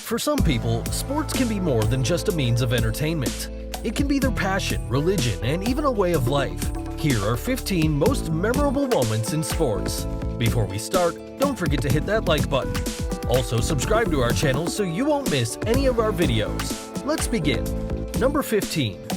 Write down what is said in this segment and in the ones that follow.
For some people, sports can be more than just a means of entertainment. It can be their passion, religion, and even a way of life. Here are 15 most memorable moments in sports. Before we start, don't forget to hit that like button. Also, subscribe to our channel so you won't miss any of our videos. Let's begin. Number 15.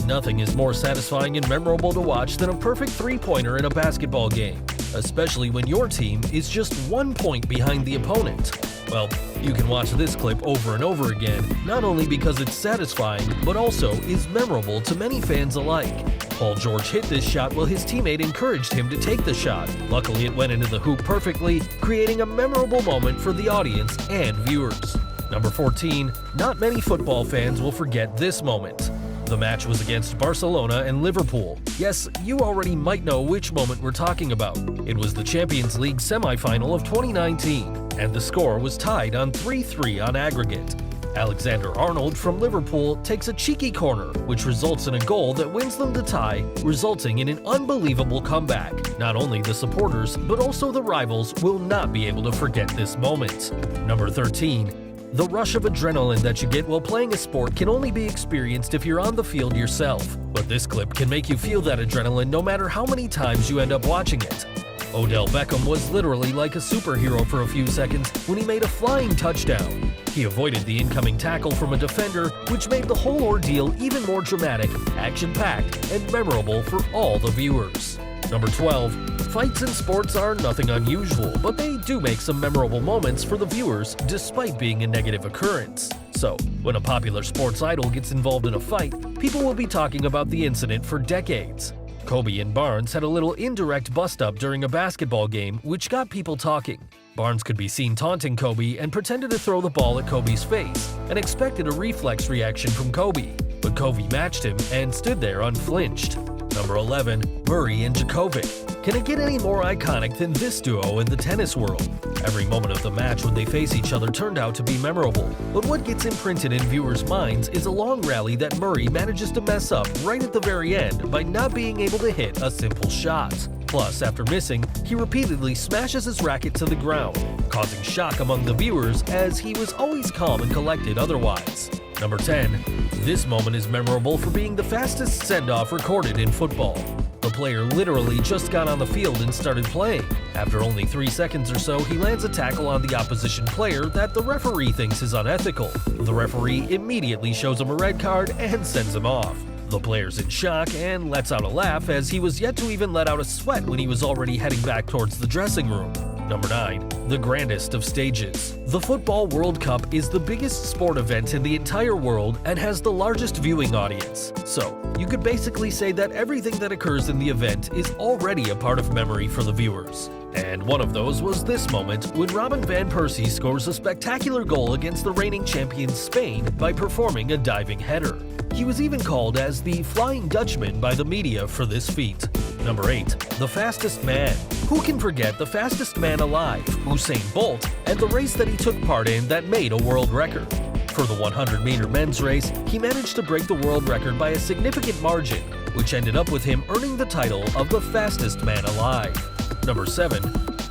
Nothing is more satisfying and memorable to watch than a perfect three-pointer in a basketball game, especially when your team is just 1 point behind the opponent. Well, you can watch this clip over and over again, not only because it's satisfying, but also is memorable to many fans alike. Paul George hit this shot while his teammate encouraged him to take the shot. Luckily, it went into the hoop perfectly, creating a memorable moment for the audience and viewers. Number 14. Not many football fans will forget this moment. The match was against Barcelona and Liverpool. Yes, you already might know which moment we're talking about. It was the Champions League semi-final of 2019, and the score was tied on 3-3 on aggregate. Alexander-Arnold from Liverpool takes a cheeky corner, which results in a goal that wins them the tie, resulting in an unbelievable comeback. Not only the supporters, but also the rivals will not be able to forget this moment. Number 13. The rush of adrenaline that you get while playing a sport can only be experienced if you're on the field yourself. But this clip can make you feel that adrenaline no matter how many times you end up watching it. Odell Beckham was literally like a superhero for a few seconds when he made a flying touchdown. He avoided the incoming tackle from a defender, which made the whole ordeal even more dramatic, action-packed, and memorable for all the viewers. Number 12. Fights in sports are nothing unusual, but they do make some memorable moments for the viewers despite being a negative occurrence. So, when a popular sports idol gets involved in a fight, people will be talking about the incident for decades. Kobe and Barnes had a little indirect bust-up during a basketball game, which got people talking. Barnes could be seen taunting Kobe and pretended to throw the ball at Kobe's face and expected a reflex reaction from Kobe, but Kobe matched him and stood there unflinched. Number 11. Murray and Djokovic. Can it get any more iconic than this duo in the tennis world? Every moment of the match when they face each other turned out to be memorable, but what gets imprinted in viewers' minds is a long rally that Murray manages to mess up right at the very end by not being able to hit a simple shot. Plus, after missing, he repeatedly smashes his racket to the ground, causing shock among the viewers as he was always calm and collected otherwise. Number 10. This moment is memorable for being the fastest send-off recorded in football. The player literally just got on the field and started playing. After only 3 seconds or so, he lands a tackle on the opposition player that the referee thinks is unethical. The referee immediately shows him a red card and sends him off. The player's in shock and lets out a laugh as he was yet to even let out a sweat when he was already heading back towards the dressing room. Number 9. The grandest of stages. The Football World Cup is the biggest sport event in the entire world and has the largest viewing audience. So, you could basically say that everything that occurs in the event is already a part of memory for the viewers. And one of those was this moment when Robin van Persie scores a spectacular goal against the reigning champions Spain by performing a diving header. He was even called as the Flying Dutchman by the media for this feat. Number 8. The fastest man. Who can forget the fastest man alive, Usain Bolt, and the race that he took part in that made a world record? For the 100-meter men's race, he managed to break the world record by a significant margin, which ended up with him earning the title of the fastest man alive. Number 7.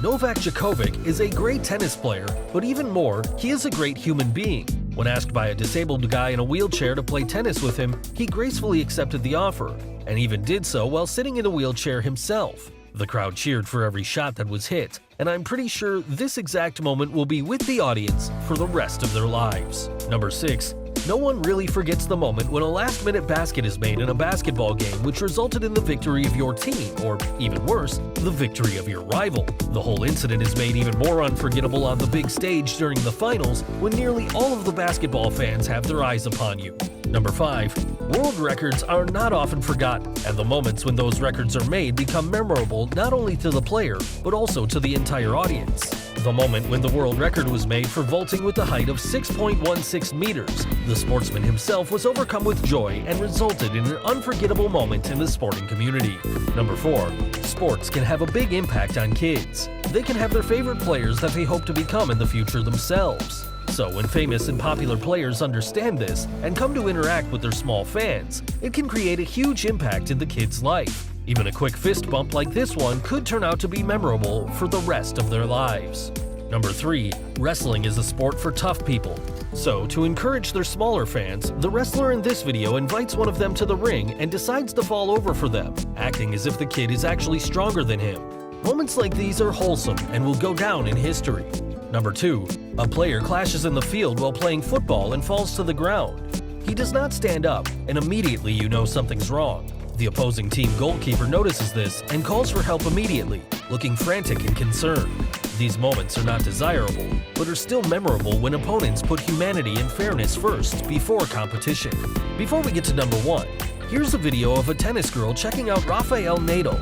Novak Djokovic is a great tennis player, but even more, he is a great human being. When asked by a disabled guy in a wheelchair to play tennis with him, he gracefully accepted the offer, and even did so while sitting in a wheelchair himself. The crowd cheered for every shot that was hit, and I'm pretty sure this exact moment will be with the audience for the rest of their lives. Number 6. No one really forgets the moment when a last-minute basket is made in a basketball game which resulted in the victory of your team, or even worse, the victory of your rival. The whole incident is made even more unforgettable on the big stage during the finals when nearly all of the basketball fans have their eyes upon you. Number 5. World records are not often forgotten, and the moments when those records are made become memorable not only to the player, but also to the entire audience. The moment when the world record was made for vaulting with a height of 6.16 meters, the sportsman himself was overcome with joy and resulted in an unforgettable moment in the sporting community. Number 4. Sports can have a big impact on kids. They can have their favorite players that they hope to become in the future themselves. So when famous and popular players understand this and come to interact with their small fans, it can create a huge impact in the kid's life. Even a quick fist bump like this one could turn out to be memorable for the rest of their lives. Number 3. Wrestling is a sport for tough people. So, to encourage their smaller fans, the wrestler in this video invites one of them to the ring and decides to fall over for them, acting as if the kid is actually stronger than him. Moments like these are wholesome and will go down in history. Number 2. A player clashes in the field while playing football and falls to the ground. He does not stand up, and immediately you know something's wrong. The opposing team goalkeeper notices this and calls for help immediately, looking frantic and concerned. These moments are not desirable, but are still memorable when opponents put humanity and fairness first before competition. Before we get to number 1, here's a video of a tennis girl checking out Rafael Nadal.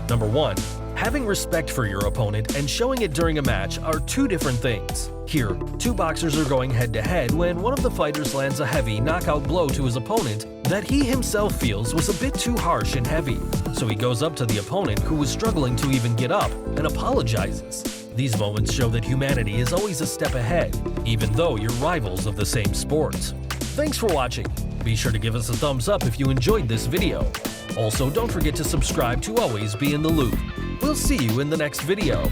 Number 1. Having respect for your opponent and showing it during a match are two different things. Here, two boxers are going head-to-head when one of the fighters lands a heavy knockout blow to his opponent that he himself feels was a bit too harsh and heavy. So he goes up to the opponent, who was struggling to even get up, and apologizes. These moments show that humanity is always a step ahead, even though you're rivals of the same sport. Thanks for watching. Be sure to give us a thumbs up if you enjoyed this video. Also, don't forget to subscribe to always be in the loop. We'll see you in the next video.